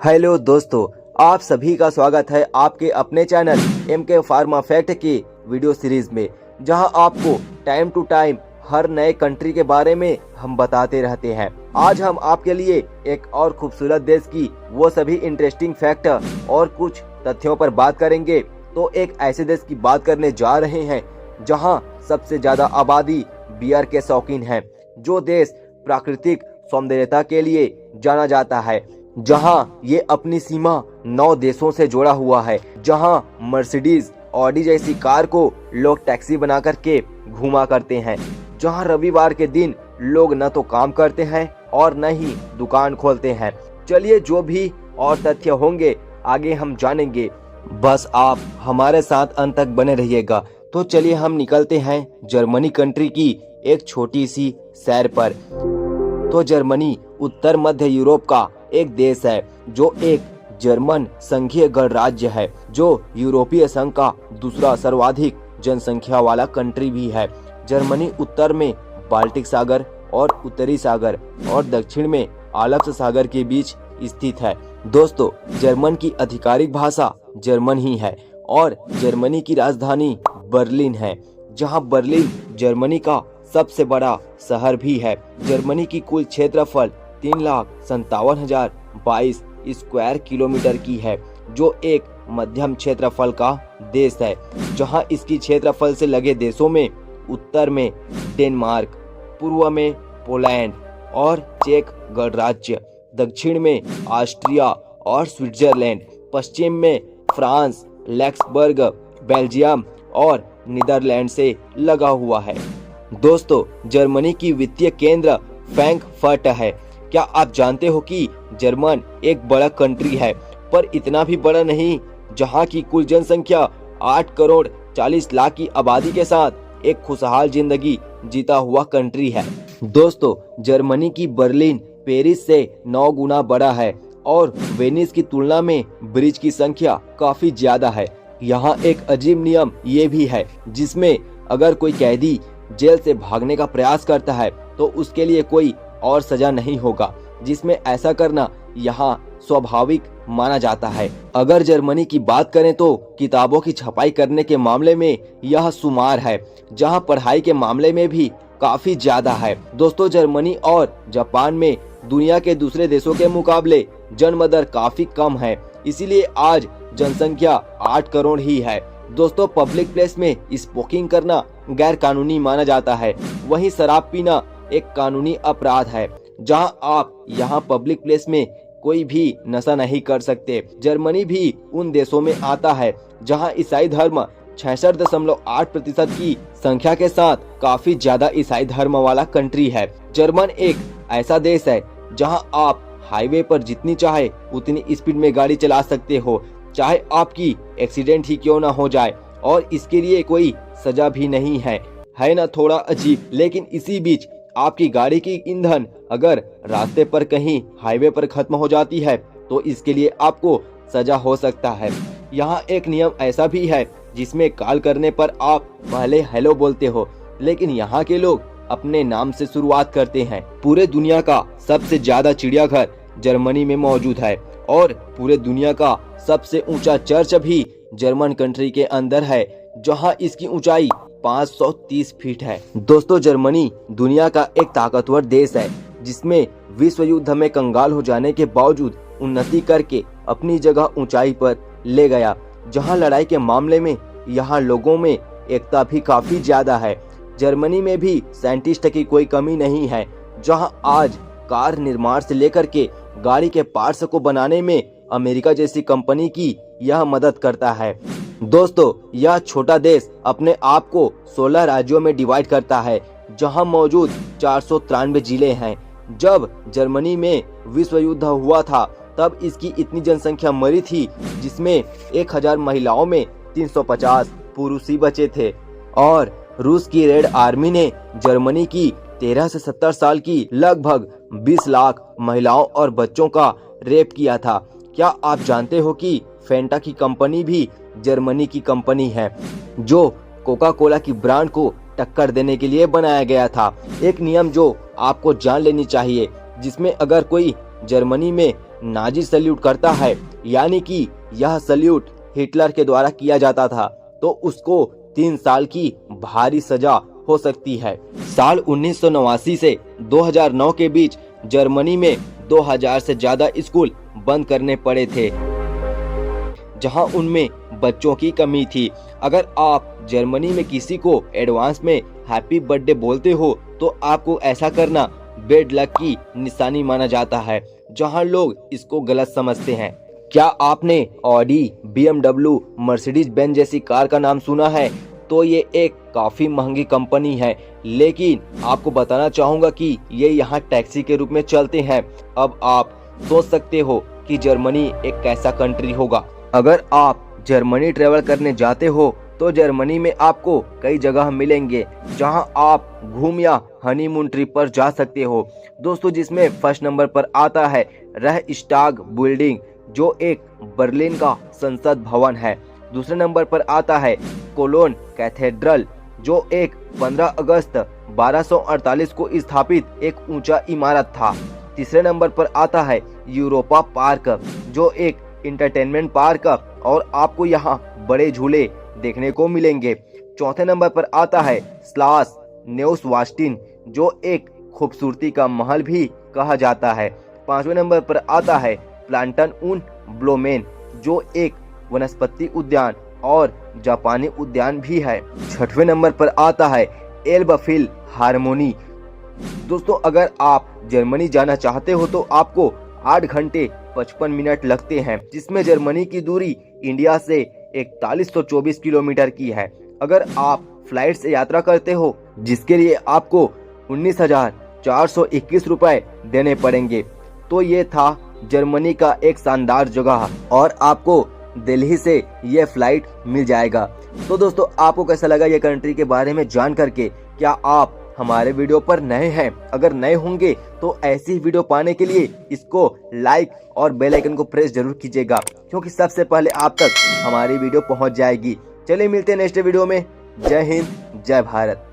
Hello दोस्तों, आप सभी का स्वागत है आपके अपने चैनल MK फार्मा फैक्ट की वीडियो सीरीज में, जहां आपको टाइम टू टाइम हर नए कंट्री के बारे में हम बताते रहते हैं। आज हम आपके लिए एक और खूबसूरत देश की वो सभी इंटरेस्टिंग फैक्ट और कुछ तथ्यों पर बात करेंगे। तो एक ऐसे देश की बात करने जा रहे हैं जहां सबसे ज्यादा आबादी बियर के शौकीन है, जो देश प्राकृतिक सौंदर्यता के लिए जाना जाता है, जहां ये अपनी सीमा 9 देशों से जुड़ा हुआ है, जहां मर्सिडीज ऑडी जैसी कार को लोग टैक्सी बना करके घुमा करते हैं, जहां रविवार के दिन लोग न तो काम करते हैं और न ही दुकान खोलते हैं। चलिए, जो भी और तथ्य होंगे आगे हम जानेंगे, बस आप हमारे साथ अंत तक बने रहिएगा। तो चलिए हम निकलते हैं जर्मनी कंट्री की एक छोटी सी सैर पर। तो जर्मनी उत्तर मध्य यूरोप का एक देश है, जो एक जर्मन संघीय गणराज्य है, जो यूरोपीय संघ का दूसरा सर्वाधिक जनसंख्या वाला कंट्री भी है। जर्मनी उत्तर में बाल्टिक सागर और उत्तरी सागर और दक्षिण में आल्प्स सागर के बीच स्थित है। दोस्तों, जर्मन की आधिकारिक भाषा जर्मन ही है और जर्मनी की राजधानी बर्लिन है, जहां बर्लिन जर्मनी का सबसे बड़ा शहर भी है। जर्मनी की कुल क्षेत्रफल 3,57,022 स्क्वायर किलोमीटर की है, जो एक मध्यम क्षेत्रफल का देश है, जहां इसकी क्षेत्रफल से लगे देशों में उत्तर में डेनमार्क, पूर्व में पोलैंड और चेक गणराज्य, दक्षिण में ऑस्ट्रिया और स्विट्जरलैंड, पश्चिम में फ्रांस, लक्समबर्ग, बेल्जियम और नीदरलैंड से लगा हुआ है। दोस्तों, जर्मनी की वित्तीय केंद्र फ्रैंकफर्ट है। क्या आप जानते हो कि जर्मन एक बड़ा कंट्री है, पर इतना भी बड़ा नहीं, जहां की कुल जनसंख्या 8 करोड़ 40 लाख की आबादी के साथ एक खुशहाल जिंदगी जीता हुआ कंट्री है। दोस्तों, जर्मनी की बर्लिन पेरिस से 9 गुना बड़ा है और वेनिस की तुलना में ब्रिज की संख्या काफी ज्यादा है। यहाँ एक अजीब नियम ये भी है, जिसमें अगर कोई कैदी जेल से भागने का प्रयास करता है तो उसके लिए कोई और सजा नहीं होगा, जिसमें ऐसा करना यहाँ स्वाभाविक माना जाता है। अगर जर्मनी की बात करें तो किताबों की छपाई करने के मामले में यह शुमार है, जहाँ पढ़ाई के मामले में भी काफी ज्यादा है। दोस्तों, जर्मनी और जापान में दुनिया के दूसरे देशों के मुकाबले जन्म दर काफी कम है, इसीलिए आज जनसंख्या 8 करोड़ ही है। दोस्तों, पब्लिक प्लेस में स्मोकिंग करना गैर कानूनी माना जाता है, वहीं शराब पीना एक कानूनी अपराध है, जहां आप यहां पब्लिक प्लेस में कोई भी नशा नहीं कर सकते। जर्मनी भी उन देशों में आता है जहां ईसाई धर्म 66.8% की संख्या के साथ काफी ज्यादा ईसाई धर्म वाला कंट्री है। जर्मन एक ऐसा देश है जहां आप हाईवे पर जितनी चाहे उतनी स्पीड में गाड़ी चला सकते हो, चाहे आपकी एक्सीडेंट ही क्यों ना हो जाए, और इसके लिए कोई सजा भी नहीं है ना थोड़ा अजीब। लेकिन इसी बीच आपकी गाड़ी की ईंधन अगर रास्ते पर कहीं हाईवे पर खत्म हो जाती है तो इसके लिए आपको सजा हो सकता है। यहाँ एक नियम ऐसा भी है जिसमें कॉल करने पर आप पहले हेलो बोलते हो, लेकिन यहाँ के लोग अपने नाम से शुरुआत करते हैं। पूरे दुनिया का सबसे ज्यादा चिड़ियाघर जर्मनी में मौजूद है और पूरे दुनिया का सबसे ऊंचा चर्च भी जर्मन कंट्री के अंदर है, जहां इसकी ऊंचाई 530 फीट है। दोस्तों, जर्मनी दुनिया का एक ताकतवर देश है, जिसमें विश्व युद्ध में कंगाल हो जाने के बावजूद उन्नति करके अपनी जगह ऊंचाई पर ले गया, जहां लड़ाई के मामले में यहाँ लोगों में एकता भी काफी ज्यादा है। जर्मनी में भी साइंटिस्ट की कोई कमी नहीं है, जहां आज कार निर्माण से लेकर के गाड़ी के पार्ट्स को बनाने में अमेरिका जैसी कंपनी की यह मदद करता है। दोस्तों, यह छोटा देश अपने आप को 16 राज्यों में डिवाइड करता है, जहां मौजूद 493 जिले हैं। जब जर्मनी में विश्व युद्ध हुआ था तब इसकी इतनी जनसंख्या मरी थी, जिसमें 1000 महिलाओं में 350 पुरुष ही बचे थे, और रूस की रेड आर्मी ने जर्मनी की 13 से 70 साल की लगभग 20 लाख महिलाओं और बच्चों का रेप किया था। क्या आप जानते हो कि फेंटा की कंपनी भी जर्मनी की कंपनी है, जो कोका कोला की ब्रांड को टक्कर देने के लिए बनाया गया था। एक नियम जो आपको जान लेनी चाहिए, जिसमें अगर कोई जर्मनी में नाजी सल्यूट करता है, यानी कि यह सल्यूट हिटलर के द्वारा किया जाता था, तो उसको 3 साल की भारी सजा हो सकती है। साल 1989 से 2009 के बीच जर्मनी में 2000 से ज्यादा स्कूल बंद करने पड़े थे, जहां उनमें बच्चों की कमी थी। अगर आप जर्मनी में किसी को एडवांस में हैप्पी बर्थडे बोलते हो तो आपको ऐसा करना बेड लक की निशानी माना जाता है, जहां लोग इसको गलत समझते हैं। क्या आपने ऑडी, BMW, मर्सिडीज बेंज जैसी कार का नाम सुना है? तो ये एक काफी महंगी कंपनी है, लेकिन आपको बताना चाहूंगा कि ये यहाँ टैक्सी के रूप में चलते हैं। अब आप सोच सकते हो कि जर्मनी एक कैसा कंट्री होगा। अगर आप जर्मनी ट्रेवल करने जाते हो तो जर्मनी में आपको कई जगह मिलेंगे जहां आप घूम या हनीमून ट्रिप पर जा सकते हो दोस्तों, जिसमें फर्स्ट नंबर पर आता है राइख्सटाग बिल्डिंग, जो एक बर्लिन का संसद भवन है। दूसरे नंबर पर आता है कोलोन कैथेड्रल, जो एक 15 अगस्त 1248 को स्थापित एक ऊंचा इमारत था। तीसरे नंबर पर आता है यूरोपा पार्क, जो एक इंटरटेनमेंट पार्क और आपको यहाँ बड़े झूले देखने को मिलेंगे। चौथे नंबर पर आता है स्लास न्यूसवास्टिन, जो एक खूबसूरती का महल भी कहा जाता है। पांचवें नंबर पर आता है प्लांटन उन ब्लोमेन, जो एक वनस्पति उद्यान और जापानी उद्यान भी है। छठवें नंबर पर आता है एल्बफिल हार्मोनी। दोस्तों, अगर आप जर्मनी जाना चाहते हो तो आपको 8 घंटे 55 मिनट लगते हैं, जिसमें जर्मनी की दूरी इंडिया से 4124 किलोमीटर की है। अगर आप फ्लाइट से यात्रा करते हो, जिसके लिए आपको 19,421 रुपए देने पड़ेंगे। तो ये था जर्मनी का एक शानदार जगह, और आपको दिल्ली से ये फ्लाइट मिल जाएगा। तो दोस्तों, आपको कैसा लगा ये कंट्री के बारे में जान करके? क्या आप हमारे वीडियो पर नए हैं? अगर नए होंगे तो ऐसी वीडियो पाने के लिए इसको लाइक और बेल आइकन को प्रेस जरूर कीजिएगा, क्योंकि सबसे पहले आप तक हमारी वीडियो पहुंच जाएगी। चलिए मिलते हैं नेक्स्ट वीडियो में। जय हिंद, जय भारत।